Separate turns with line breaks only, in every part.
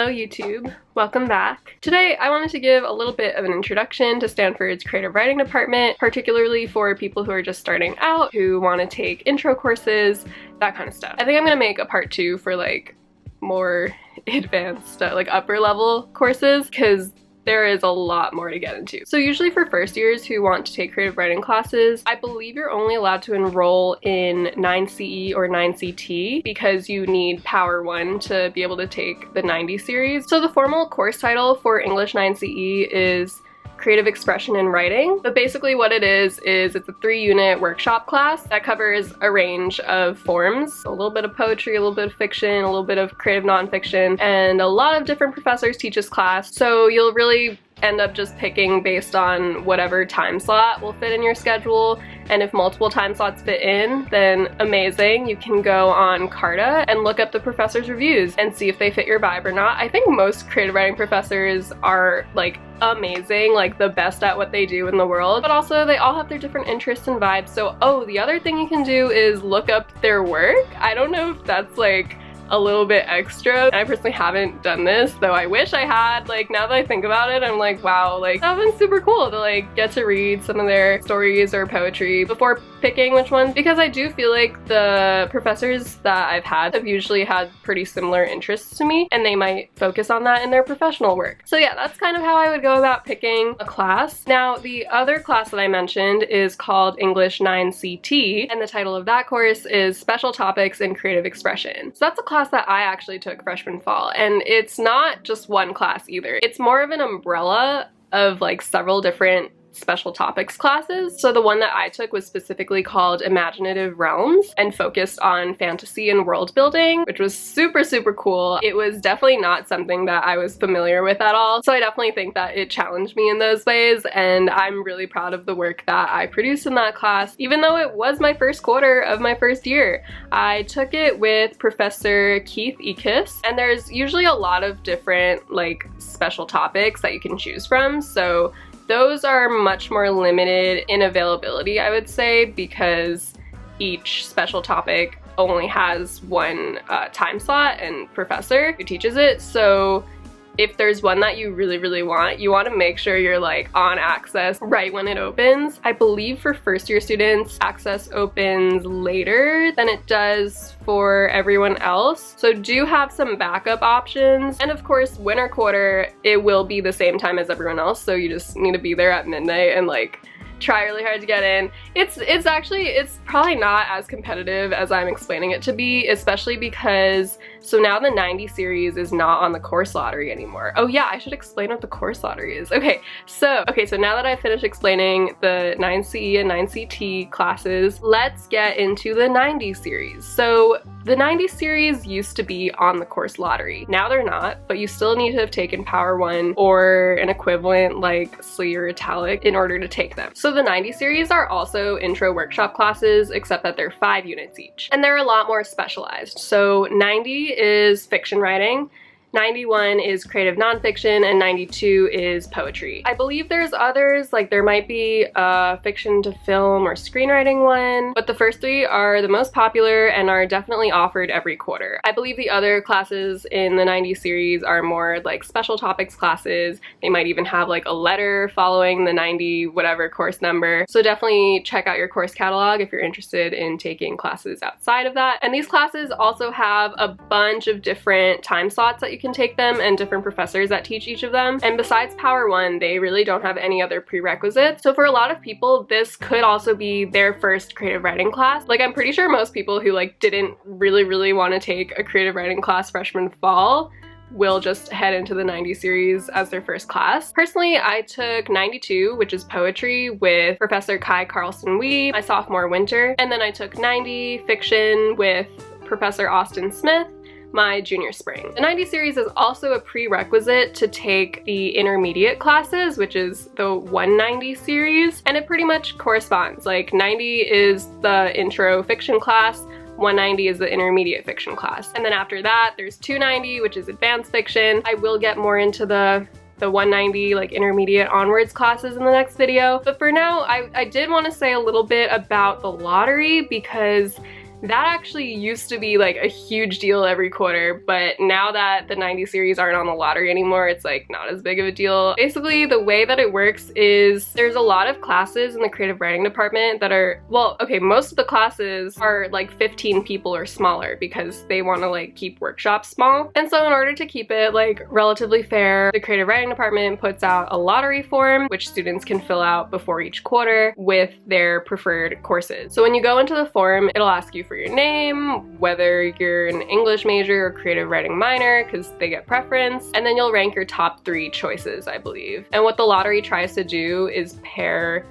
Hello YouTube, welcome back. Today I wanted to give a little bit of an introduction to Stanford's creative writing department, particularly for people who are just starting out, who want to take intro courses, that kind of stuff. I think I'm gonna make a part 2 for like more advanced, like upper level courses, because there is a lot more to get into. So usually for first years who want to take creative writing classes, I believe you're only allowed to enroll in 9CE or 9CT because you need Power 1 to be able to take the 90 series. So the formal course title for English 9CE is Creative Expression in Writing, but basically what it is it's a 3-unit workshop class that covers a range of forms, a little bit of poetry, a little bit of fiction, a little bit of creative nonfiction, and a lot of different professors teach this class, so you'll really end up just picking based on whatever time slot will fit in your schedule. And if multiple time slots fit in, then amazing. You can go on Carta and look up the professors' reviews and see if they fit your vibe or not. I think most creative writing professors are like amazing, like the best at what they do in the world, but also they all have their different interests and vibes. So, oh, the other thing you can do is look up their work. I don't know if that's like a little bit extra. I personally haven't done this, though I wish I had. Like, now that I think about it, I'm like, wow, like that would be super cool to like get to read some of their stories or poetry before picking which ones, because I do feel like the professors that I've had have usually had pretty similar interests to me, and they might focus on that in their professional work. So yeah, that's kind of how I would go about picking a class. Now, the other class that I mentioned is called English 9CT, and the title of that course is Special Topics in Creative Expression. So that's a class that I actually took freshman fall, and it's not just one class either. It's more of an umbrella of like several different special topics classes. So the one that I took was specifically called Imaginative Realms and focused on fantasy and world building, which was super, super cool. It was definitely not something that I was familiar with at all. So I definitely think that it challenged me in those ways, and I'm really proud of the work that I produced in that class, even though it was my first quarter of my first year. I took it with Professor Keith Ekis, and there's usually a lot of different like special topics that you can choose from. So those are much more limited in availability, I would say, because each special topic only has one time slot and professor who teaches it. So if there's one that you really, really want, you want to make sure you're like on Access right when it opens. I believe for first year students, Access opens later than it does for everyone else. So do have some backup options. And of course, winter quarter, it will be the same time as everyone else. So you just need to be there at midnight and like try really hard to get in. It's probably not as competitive as I'm explaining it to be, especially because so now the 90 series is not on the course lottery anymore. Oh yeah, I should explain what the course lottery is. Okay, so now that I finished explaining the 9CE and 9CT classes, let's get into the 90 series. So the 90 series used to be on the course lottery. Now they're not, but you still need to have taken Power 1 or an equivalent like SLE or Italic in order to take them. So the 90 series are also intro workshop classes, except that they're 5 units each. And they're a lot more specialized. So 90 is fiction writing, 91 is creative nonfiction, and 92 is poetry. I believe there's others, like there might be a fiction to film or screenwriting one, but the first 3 are the most popular and are definitely offered every quarter. I believe the other classes in the 90 series are more like special topics classes. They might even have like a letter following the 90 whatever course number. So definitely check out your course catalog if you're interested in taking classes outside of that. And these classes also have a bunch of different time slots that you can take them and different professors that teach each of them. And besides Power 1, they really don't have any other prerequisites. So for a lot of people, this could also be their first creative writing class. Like I'm pretty sure most people who like didn't really want to take a creative writing class freshman fall will just head into the 90 series as their first class. Personally, I took 92, which is poetry, with Professor Kai Carlson Wee my sophomore winter, and then I took 90 fiction with Professor Austin Smith my junior spring. The 90 series is also a prerequisite to take the intermediate classes, which is the 190 series, and it pretty much corresponds. Like 90 is the intro fiction class, 190 is the intermediate fiction class. And then after that, there's 290, which is advanced fiction. I will get more into the 190 like intermediate onwards classes in the next video. But for now, I did want to say a little bit about the lottery, because That actually used to be like a huge deal every quarter, but now that the 90 series aren't on the lottery anymore, it's like not as big of a deal. Basically, the way that it works is there's a lot of classes in the creative writing department that are, well, okay, most of the classes are like 15 people or smaller because they want to like keep workshops small. And so in order to keep it like relatively fair, the creative writing department puts out a lottery form which students can fill out before each quarter with their preferred courses. So when you go into the form, it'll ask you for your name, whether you're an English major or creative writing minor, because they get preference, and then you'll rank your top 3 choices, I believe. And what the lottery tries to do is pair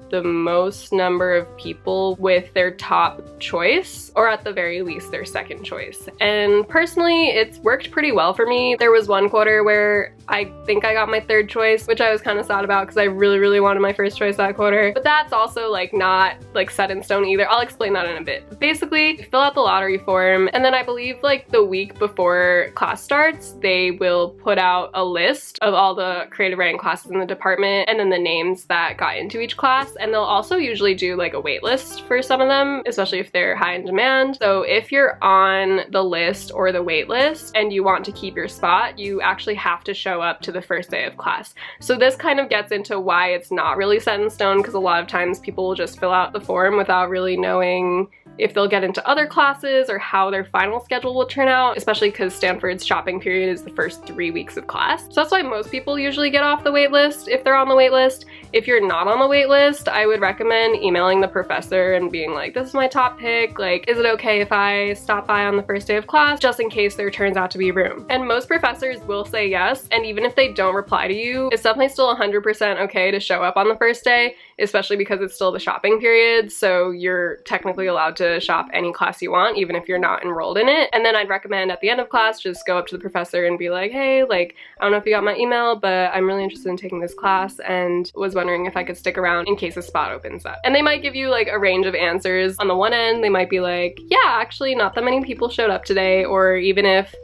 the most number of people with their top choice, or at the very least their second choice. And personally, it's worked pretty well for me. There was one quarter where I think I got my 3rd choice, which I was kind of sad about because I really wanted my 1st choice that quarter. But that's also like not like set in stone either. I'll explain that in a bit. But basically, you fill out the lottery form, and then I believe like the week before class starts, they will put out a list of all the creative writing classes in the department and then the names that got into each class. And they'll also usually do like a wait list for some of them, especially if they're high in demand. So if you're on the list or the wait list and you want to keep your spot, you actually have to show up to the first day of class. So this kind of gets into why it's not really set in stone, because a lot of times people will just fill out the form without really knowing if they'll get into other classes or how their final schedule will turn out, especially because Stanford's shopping period is the first 3 weeks of class. So that's why most people usually get off the wait list if they're on the wait list. If you're not on the wait list, I would recommend emailing the professor and being like, this is my top pick, like, is it okay if I stop by on the first day of class, just in case there turns out to be room? And most professors will say yes, and even if they don't reply to you, it's definitely still 100% okay to show up on the first day, especially because it's still the shopping period, so you're technically allowed to shop any class you want, even if you're not enrolled in it. And then I'd recommend at the end of class, just go up to the professor and be like, hey, like, I don't know if you got my email, but I'm really interested in taking this class and was wondering if I could stick around in case a spot opens up. And they might give you like a range of answers. On the one end, they might be like, yeah, actually not that many people showed up today, or even if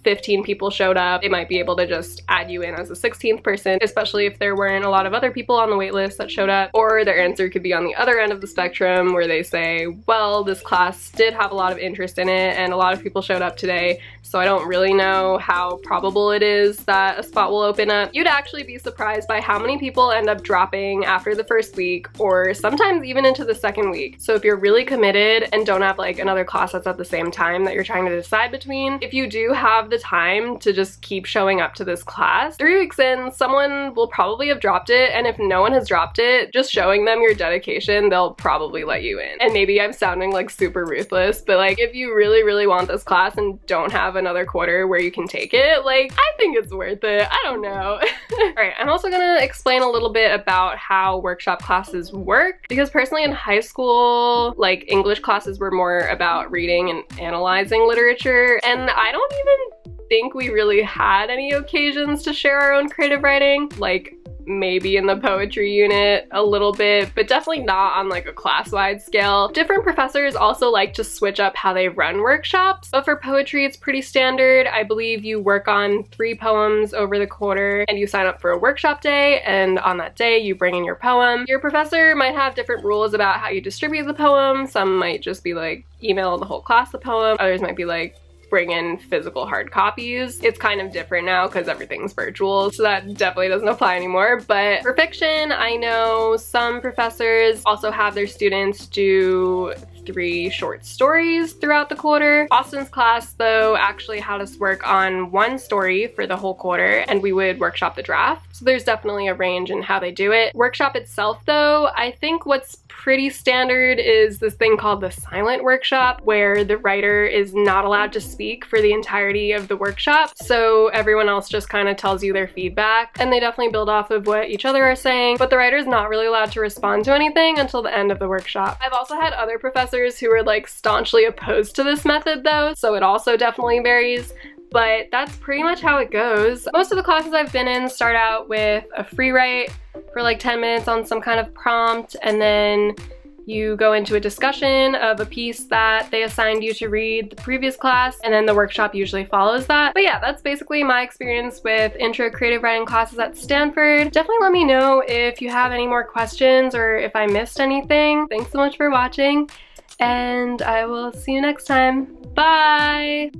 15 people showed up, they might be able to just add you in as a 16th person, especially if there weren't a lot of other people on the wait list that showed up. Or their answer could be on the other end of the spectrum where they say, well, this class did have a lot of interest in it and a lot of people showed up today, so I don't really know how probable it is that a spot will open up. You'd actually be surprised by how many people end up dropping after the first week, or sometimes even into the second week. So if you're really committed and don't have like another class that's at the same time that you're trying to decide between, if you do have the time to just keep showing up to this class, 3 weeks in, someone will probably have dropped it, and if no one has dropped it, just showing them your dedication, they'll probably let you in. And maybe I'm sounding like super ruthless, but like if you really want this class and don't have another quarter where you can take it, like I think it's worth it. I don't know. Alright, I'm also gonna explain a little bit about how workshop classes work, because personally in high school, like English classes were more about reading and analyzing literature, and I don't even think we really had any occasions to share our own creative writing. Like maybe in the poetry unit a little bit, but definitely not on like a class-wide scale. Different professors also like to switch up how they run workshops, but for poetry it's pretty standard. I believe you work on 3 poems over the quarter and you sign up for a workshop day, and on that day you bring in your poem. Your professor might have different rules about how you distribute the poem. Some might just be like email the whole class the poem, others might be like bring in physical hard copies. It's kind of different now because everything's virtual, so that definitely doesn't apply anymore. But for fiction, I know some professors also have their students do 3 short stories throughout the quarter. Austin's class, though, actually had us work on 1 story for the whole quarter, and we would workshop the draft. So there's definitely a range in how they do it. Workshop itself, though, I think what's pretty standard is this thing called the silent workshop, where the writer is not allowed to speak for the entirety of the workshop, so everyone else just kind of tells you their feedback, and they definitely build off of what each other are saying, but the writer's not really allowed to respond to anything until the end of the workshop. I've also had other professors who were like staunchly opposed to this method though, so it also definitely varies. But that's pretty much how it goes. Most of the classes I've been in start out with a free write for like 10 minutes on some kind of prompt, and then you go into a discussion of a piece that they assigned you to read the previous class, and then the workshop usually follows that. But yeah, that's basically my experience with intro creative writing classes at Stanford. Definitely let me know if you have any more questions or if I missed anything. Thanks so much for watching, and I will see you next time. Bye!